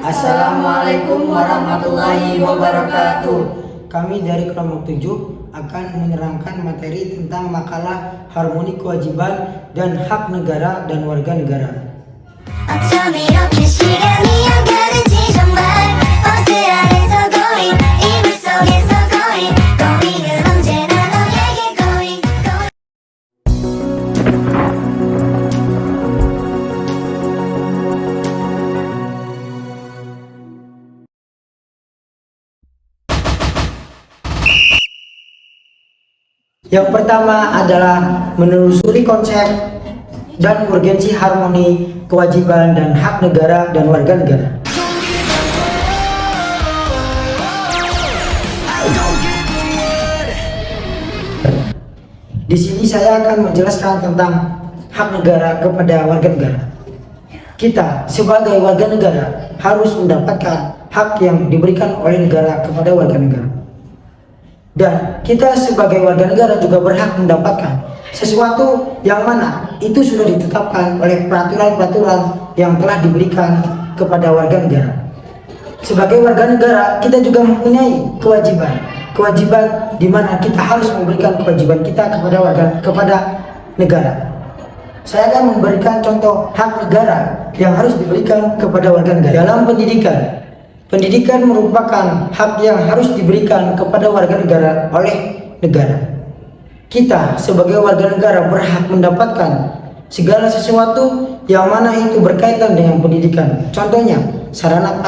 Assalamualaikum warahmatullahi wabarakatuh. Kami dari kelompok 7 akan menerangkan materi tentang makalah harmoni kewajiban dan hak negara dan warga negara. Yang pertama adalah menelusuri konsep dan urgensi harmoni kewajiban dan hak negara dan warga negara. Di sini saya akan menjelaskan tentang hak negara kepada warga negara. Kita sebagai warga negara harus mendapatkan hak yang diberikan oleh negara kepada warga negara. Dan kita sebagai warga negara juga berhak mendapatkan sesuatu yang mana itu sudah ditetapkan oleh peraturan-peraturan yang telah diberikan kepada warga negara. Sebagai warga negara kita juga mempunyai kewajiban di mana kita harus memberikan kewajiban kita kepada negara. Saya akan memberikan contoh hak negara yang harus diberikan kepada warga negara dalam pendidikan. Pendidikan merupakan hak yang harus diberikan kepada warga negara oleh negara. Kita sebagai warga negara berhak mendapatkan segala sesuatu yang mana itu berkaitan dengan pendidikan. Contohnya, sarana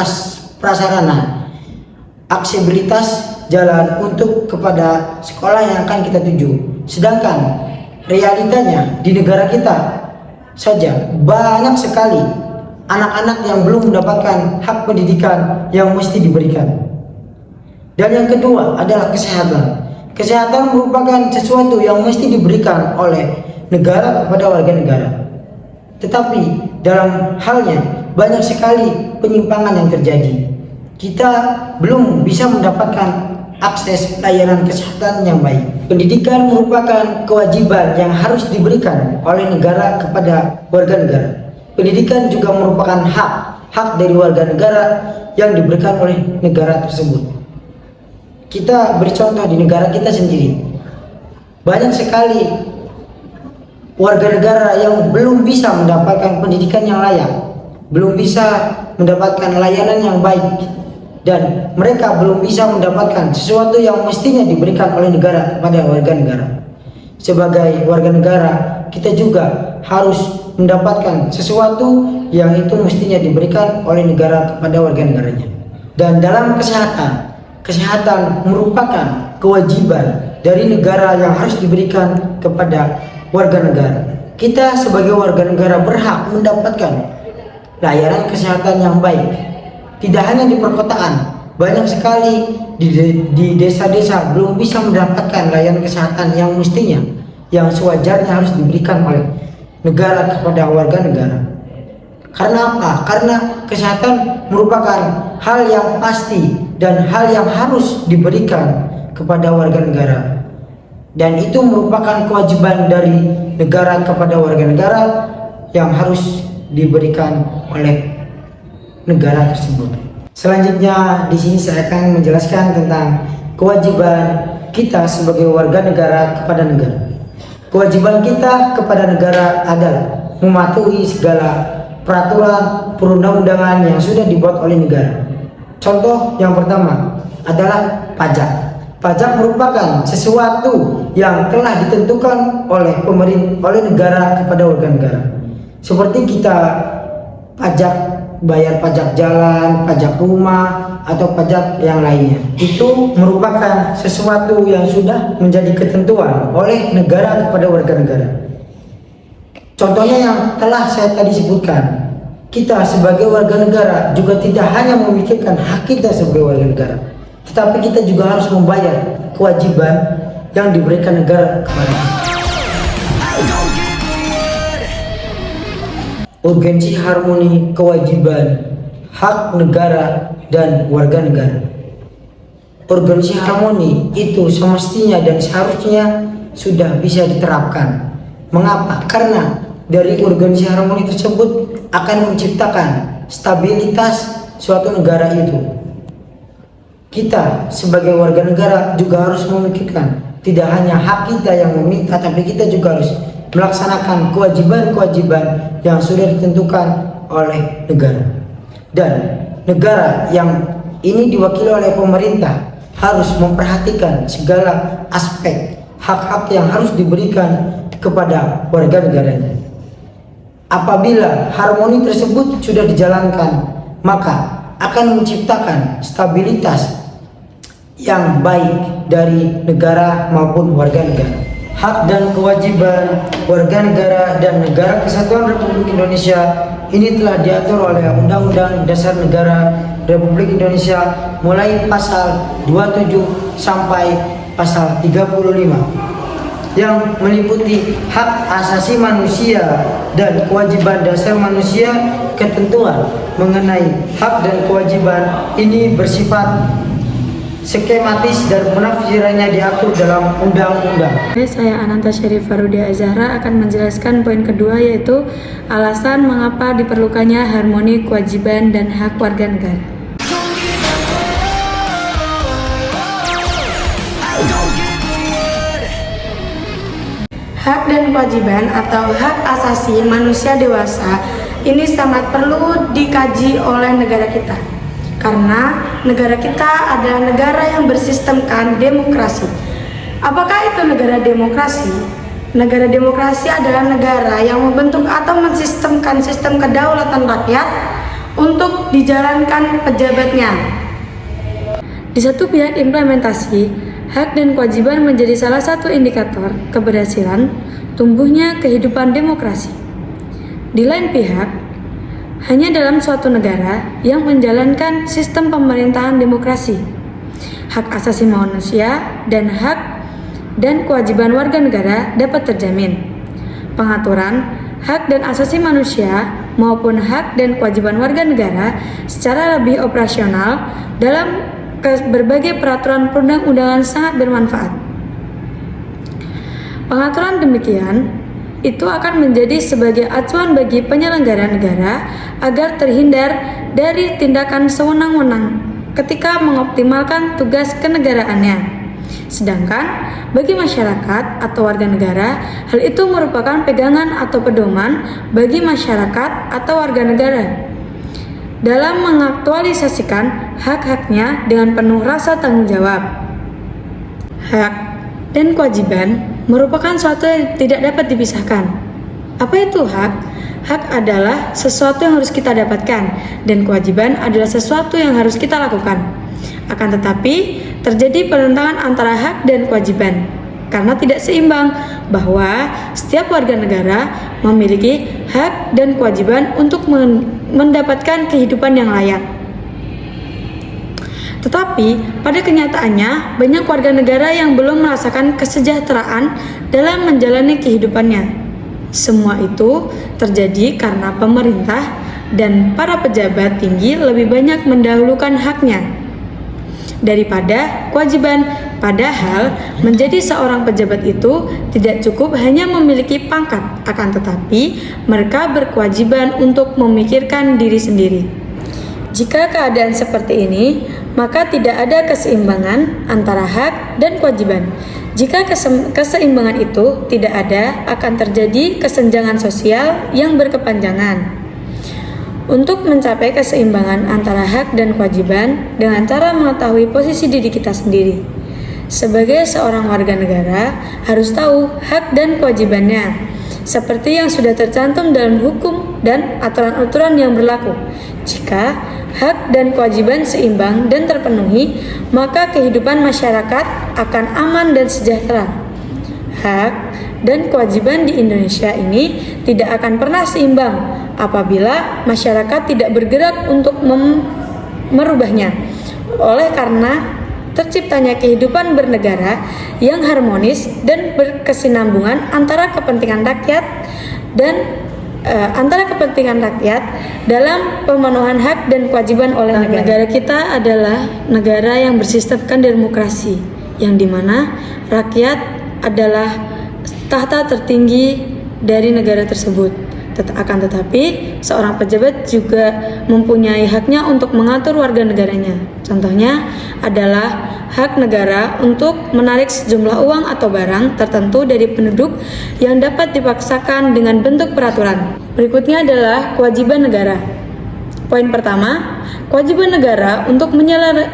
prasarana, aksesibilitas jalan untuk kepada sekolah yang akan kita tuju. Sedangkan realitanya di negara kita saja banyak sekali anak-anak yang belum mendapatkan hak pendidikan yang mesti diberikan. Dan yang kedua adalah kesehatan. Kesehatan merupakan sesuatu yang mesti diberikan oleh negara kepada warga negara. Tetapi dalam halnya banyak sekali penyimpangan yang terjadi. Kita belum bisa mendapatkan akses layanan kesehatan yang baik. Pendidikan merupakan kewajiban yang harus diberikan oleh negara kepada warga negara. Pendidikan juga merupakan hak dari warga negara yang diberikan oleh negara tersebut. Kita beri contoh di negara kita sendiri. Banyak sekali warga negara yang belum bisa mendapatkan pendidikan yang layak, belum bisa mendapatkan layanan yang baik, dan mereka belum bisa mendapatkan sesuatu yang mestinya diberikan oleh negara kepada warga negara. Sebagai warga negara, kita juga harus mendapatkan sesuatu yang itu mestinya diberikan oleh negara kepada warga negaranya. Dan dalam kesehatan merupakan kewajiban dari negara yang harus diberikan kepada warga negara. Kita sebagai warga negara berhak mendapatkan layanan kesehatan yang baik. Tidak hanya di perkotaan, banyak sekali di desa-desa belum bisa mendapatkan layanan kesehatan yang mestinya, yang sewajarnya harus diberikan oleh negara kepada warga negara. Karena apa? Karena kesehatan merupakan hal yang pasti dan hal yang harus diberikan kepada warga negara. Dan itu merupakan kewajiban dari negara kepada warga negara yang harus diberikan oleh negara tersebut. Selanjutnya di sini saya akan menjelaskan tentang kewajiban kita sebagai warga negara kepada negara. Kewajiban kita kepada negara adalah mematuhi segala peraturan perundang-undangan yang sudah dibuat oleh negara. Contoh yang pertama adalah pajak. Pajak merupakan sesuatu yang telah ditentukan oleh negara kepada warga negara. Seperti kita pajak bayar pajak jalan, pajak rumah, atau pajak yang lainnya. Itu merupakan sesuatu yang sudah menjadi ketentuan oleh negara kepada warga negara. Contohnya yang telah saya tadi sebutkan, kita sebagai warga negara juga tidak hanya memikirkan hak kita sebagai warga negara, tetapi kita juga harus membayar kewajiban yang diberikan negara kepada kita. Urgensi harmoni kewajiban hak negara dan warga negara. Urgensi harmoni itu semestinya dan seharusnya sudah bisa diterapkan. Mengapa? Karena dari urgensi harmoni tersebut akan menciptakan stabilitas suatu negara itu. Kita sebagai warga negara juga harus memikirkan tidak hanya hak kita yang meminta, tapi kita juga harus melaksanakan kewajiban-kewajiban yang sudah ditentukan oleh negara. Dan negara yang ini diwakili oleh pemerintah harus memperhatikan segala aspek hak-hak yang harus diberikan kepada warga negaranya. Apabila harmoni tersebut sudah dijalankan, maka akan menciptakan stabilitas yang baik dari negara maupun warga negara. Hak dan kewajiban warga negara dan Negara Kesatuan Republik Indonesia ini telah diatur oleh Undang-Undang Dasar Negara Republik Indonesia mulai pasal 27 sampai pasal 35 yang meliputi hak asasi manusia dan kewajiban dasar manusia. Ketentuan mengenai hak dan kewajiban ini bersifat skematis dan penafsirannya diatur dalam undang-undang. Saya Ananta Syarif Farudia Azhara akan menjelaskan poin kedua, yaitu alasan mengapa diperlukannya harmoni kewajiban dan hak warga negara. Hak dan kewajiban atau hak asasi manusia dewasa ini sangat perlu dikaji oleh negara kita. Karena negara kita adalah negara yang bersistemkan demokrasi. Apakah itu negara demokrasi? Negara demokrasi adalah negara yang membentuk atau mensistemkan sistem kedaulatan rakyat untuk dijalankan pejabatnya. Di satu pihak implementasi, hak dan kewajiban menjadi salah satu indikator keberhasilan tumbuhnya kehidupan demokrasi. Di lain pihak, hanya dalam suatu negara yang menjalankan sistem pemerintahan demokrasi, hak asasi manusia dan hak dan kewajiban warga negara dapat terjamin. Pengaturan hak dan asasi manusia maupun hak dan kewajiban warga negara secara lebih operasional dalam berbagai peraturan perundang-undangan sangat bermanfaat. Pengaturan demikian itu akan menjadi sebagai acuan bagi penyelenggara negara agar terhindar dari tindakan sewenang-wenang ketika mengoptimalkan tugas kenegaraannya. Sedangkan bagi masyarakat atau warga negara, hal itu merupakan pegangan atau pedoman bagi masyarakat atau warga negara dalam mengaktualisasikan hak-haknya dengan penuh rasa tanggung jawab. Hak dan kewajiban merupakan suatu yang tidak dapat dipisahkan. Apa itu hak? Hak adalah sesuatu yang harus kita dapatkan, dan kewajiban adalah sesuatu yang harus kita lakukan. Akan tetapi, terjadi penentangan antara hak dan kewajiban, karena tidak seimbang bahwa setiap warga negara memiliki hak dan kewajiban untuk mendapatkan kehidupan yang layak. Tetapi, pada kenyataannya, banyak warga negara yang belum merasakan kesejahteraan dalam menjalani kehidupannya. Semua itu terjadi karena pemerintah dan para pejabat tinggi lebih banyak mendahulukan haknya daripada kewajiban. Padahal, menjadi seorang pejabat itu tidak cukup hanya memiliki pangkat, akan tetapi mereka berkewajiban untuk memikirkan diri sendiri. Jika keadaan seperti ini, maka tidak ada keseimbangan antara hak dan kewajiban. Jika keseimbangan itu tidak ada, akan terjadi kesenjangan sosial yang berkepanjangan. Untuk mencapai keseimbangan antara hak dan kewajiban dengan cara mengetahui posisi diri kita sendiri. Sebagai seorang warga negara, harus tahu hak dan kewajibannya, seperti yang sudah tercantum dalam hukum dan aturan-aturan yang berlaku. Jika hak dan kewajiban seimbang dan terpenuhi, maka kehidupan masyarakat akan aman dan sejahtera. Hak dan kewajiban di Indonesia ini tidak akan pernah seimbang apabila masyarakat tidak bergerak untuk merubahnya. Oleh karena terciptanya kehidupan bernegara yang harmonis dan berkesinambungan antara kepentingan rakyat dalam pemenuhan hak dan kewajiban oleh negara. Negara kita adalah negara yang bersistemkan demokrasi, yang dimana rakyat adalah tahta tertinggi dari negara tersebut. Akan tetapi, seorang pejabat juga mempunyai haknya untuk mengatur warga negaranya. Contohnya adalah hak negara untuk menarik sejumlah uang atau barang tertentu dari penduduk yang dapat dipaksakan dengan bentuk peraturan. Berikutnya adalah kewajiban negara. Poin pertama, kewajiban negara untuk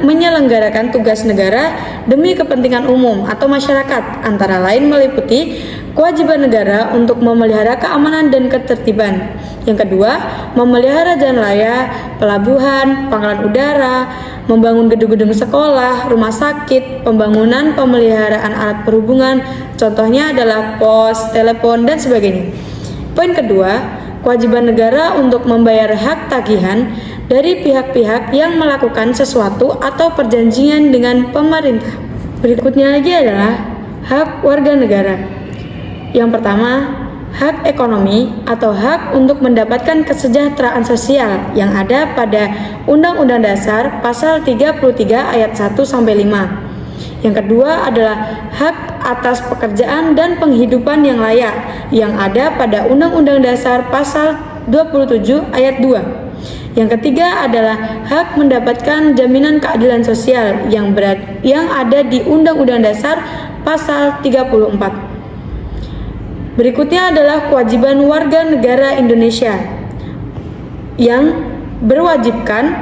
menyelenggarakan tugas negara demi kepentingan umum atau masyarakat, antara lain meliputi kewajiban negara untuk memelihara keamanan dan ketertiban. Yang kedua, memelihara jalan raya, pelabuhan, pangkalan udara, membangun gedung-gedung sekolah, rumah sakit, pembangunan pemeliharaan alat perhubungan, contohnya adalah pos, telepon, dan sebagainya. Poin kedua, kewajiban negara untuk membayar hak tagihan dari pihak-pihak yang melakukan sesuatu atau perjanjian dengan pemerintah. Berikutnya lagi adalah hak warga negara. Yang pertama, hak ekonomi atau hak untuk mendapatkan kesejahteraan sosial yang ada pada Undang-Undang Dasar Pasal 33 ayat 1-5. Yang kedua adalah hak atas pekerjaan dan penghidupan yang layak yang ada pada Undang-Undang Dasar Pasal 27 ayat 2. Yang ketiga adalah hak mendapatkan jaminan keadilan sosial yang ada di Undang-Undang Dasar Pasal 34. Berikutnya adalah kewajiban warga negara Indonesia yang berwajibkan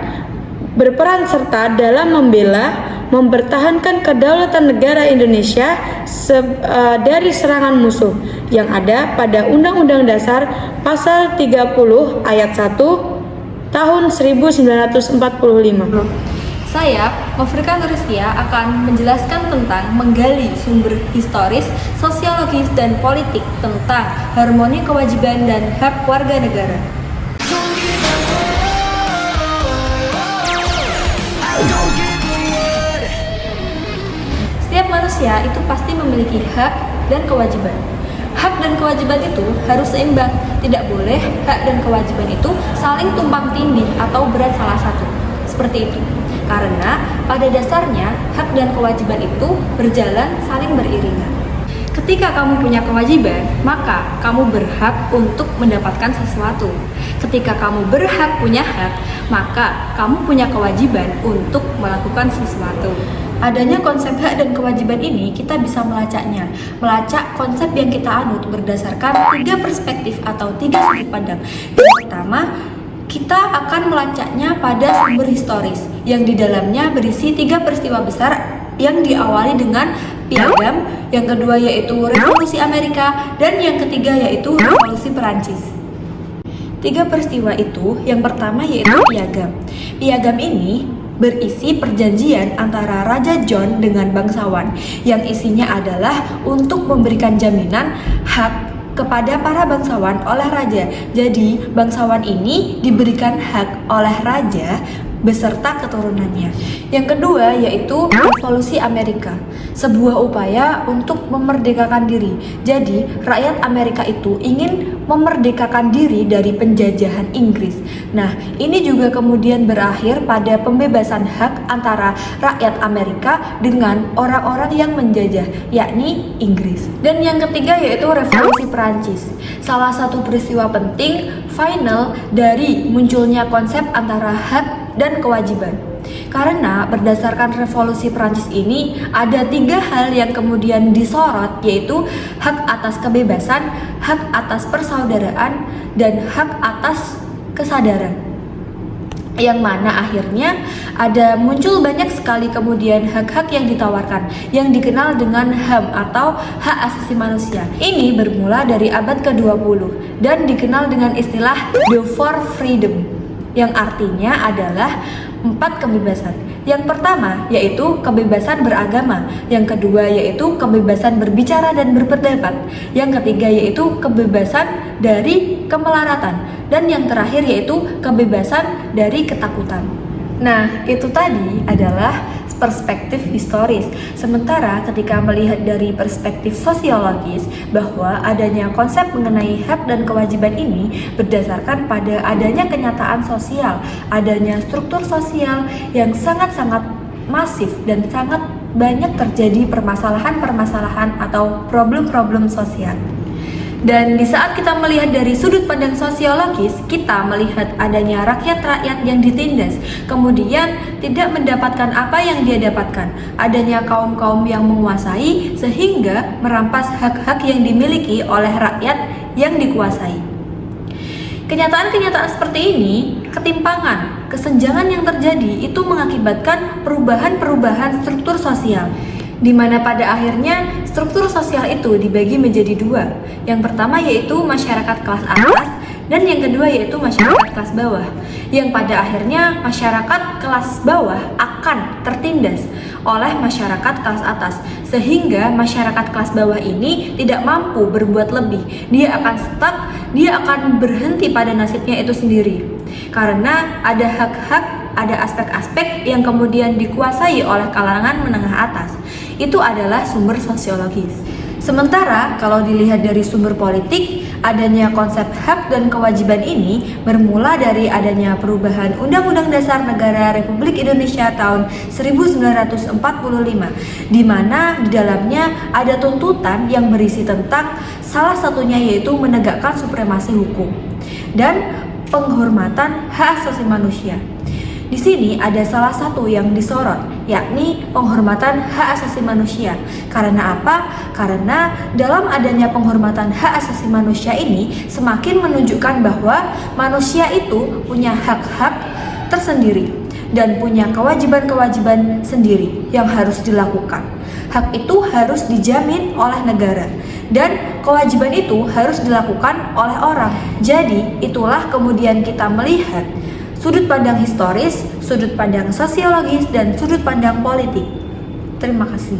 berperan serta dalam mempertahankan kedaulatan negara Indonesia dari serangan musuh yang ada pada Undang-Undang Dasar Pasal 30 ayat 1 tahun 1945. Saya, Mufrika Nuristia, akan menjelaskan tentang menggali sumber historis, sosiologis, dan politik tentang harmoni kewajiban dan hak warga negara. Setiap manusia itu pasti memiliki hak dan kewajiban. Hak dan kewajiban itu harus seimbang. Tidak boleh hak dan kewajiban itu saling tumpang tindih atau berat salah satu. Seperti itu. Karena pada dasarnya hak dan kewajiban itu berjalan saling beriringan. Ketika kamu punya kewajiban, maka kamu berhak untuk mendapatkan sesuatu. Ketika kamu berhak punya hak, maka kamu punya kewajiban untuk melakukan sesuatu. Adanya konsep hak dan kewajiban ini, kita bisa melacaknya. Melacak konsep yang kita anut berdasarkan 3 perspektif atau 3 sudut pandang. Yang pertama, kita akan melacaknya pada sumber historis yang di dalamnya berisi 3 peristiwa besar yang diawali dengan Piagam, yang kedua yaitu Revolusi Amerika, dan yang ketiga yaitu Revolusi Perancis. 3 peristiwa itu, yang pertama yaitu Piagam. Piagam ini berisi perjanjian antara Raja John dengan bangsawan yang isinya adalah untuk memberikan jaminan hak kepada para bangsawan oleh raja. Jadi bangsawan ini diberikan hak oleh raja beserta keturunannya. Yang kedua yaitu Revolusi Amerika, sebuah upaya untuk memerdekakan diri. Jadi rakyat Amerika itu ingin memerdekakan diri dari penjajahan Inggris. Nah, ini juga kemudian berakhir pada pembebasan hak antara rakyat Amerika dengan orang-orang yang menjajah, yakni Inggris. Dan yang ketiga yaitu Revolusi Perancis, salah satu peristiwa penting final dari munculnya konsep antara hak dan kewajiban. Karena berdasarkan Revolusi Perancis ini ada 3 hal yang kemudian disorot, yaitu hak atas kebebasan, hak atas persaudaraan, dan hak atas kesadaran. yang mana akhirnya ada muncul banyak sekali kemudian hak-hak yang ditawarkan yang dikenal dengan HAM atau hak asasi manusia. Ini bermula dari abad ke-20 dan dikenal dengan istilah the four freedom yang artinya adalah 4 kebebasan. Yang pertama yaitu kebebasan beragama, yang kedua yaitu kebebasan berbicara dan berpendapat, yang ketiga yaitu kebebasan dari kemelaratan, dan yang terakhir yaitu kebebasan dari ketakutan. Nah, itu tadi adalah perspektif historis. Sementara ketika melihat dari perspektif sosiologis, bahwa adanya konsep mengenai hak dan kewajiban ini berdasarkan pada adanya kenyataan sosial, adanya struktur sosial yang sangat-sangat masif dan sangat banyak terjadi permasalahan-permasalahan atau problem-problem sosial. Dan di saat kita melihat dari sudut pandang sosiologis, kita melihat adanya rakyat-rakyat yang ditindas, kemudian tidak mendapatkan apa yang dia dapatkan, adanya kaum-kaum yang menguasai sehingga merampas hak-hak yang dimiliki oleh rakyat yang dikuasai. Kenyataan-kenyataan seperti ini, ketimpangan, kesenjangan yang terjadi itu mengakibatkan perubahan-perubahan struktur sosial, di mana pada akhirnya struktur sosial itu dibagi menjadi 2. Yang pertama yaitu masyarakat kelas atas dan yang kedua yaitu masyarakat kelas bawah. Yang pada akhirnya masyarakat kelas bawah akan tertindas oleh masyarakat kelas atas, sehingga masyarakat kelas bawah ini tidak mampu berbuat lebih. Dia akan stuck, dia akan berhenti pada nasibnya itu sendiri. Karena ada hak-hak, ada aspek-aspek yang kemudian dikuasai oleh kalangan menengah atas. Itu adalah sumber sosiologis. Sementara kalau dilihat dari sumber politik, adanya konsep hak dan kewajiban ini bermula dari adanya perubahan Undang-Undang Dasar Negara Republik Indonesia tahun 1945, di mana di dalamnya ada tuntutan yang berisi tentang salah satunya yaitu menegakkan supremasi hukum dan penghormatan hak asasi manusia. Di sini ada salah satu yang disorot, yakni penghormatan hak asasi manusia. Karena apa? Karena dalam adanya penghormatan hak asasi manusia ini semakin menunjukkan bahwa manusia itu punya hak-hak tersendiri dan punya kewajiban-kewajiban sendiri yang harus dilakukan. Hak itu harus dijamin oleh negara dan kewajiban itu harus dilakukan oleh orang. Jadi itulah kemudian kita melihat sudut pandang historis, sudut pandang sosiologis, dan sudut pandang politik. Terima kasih.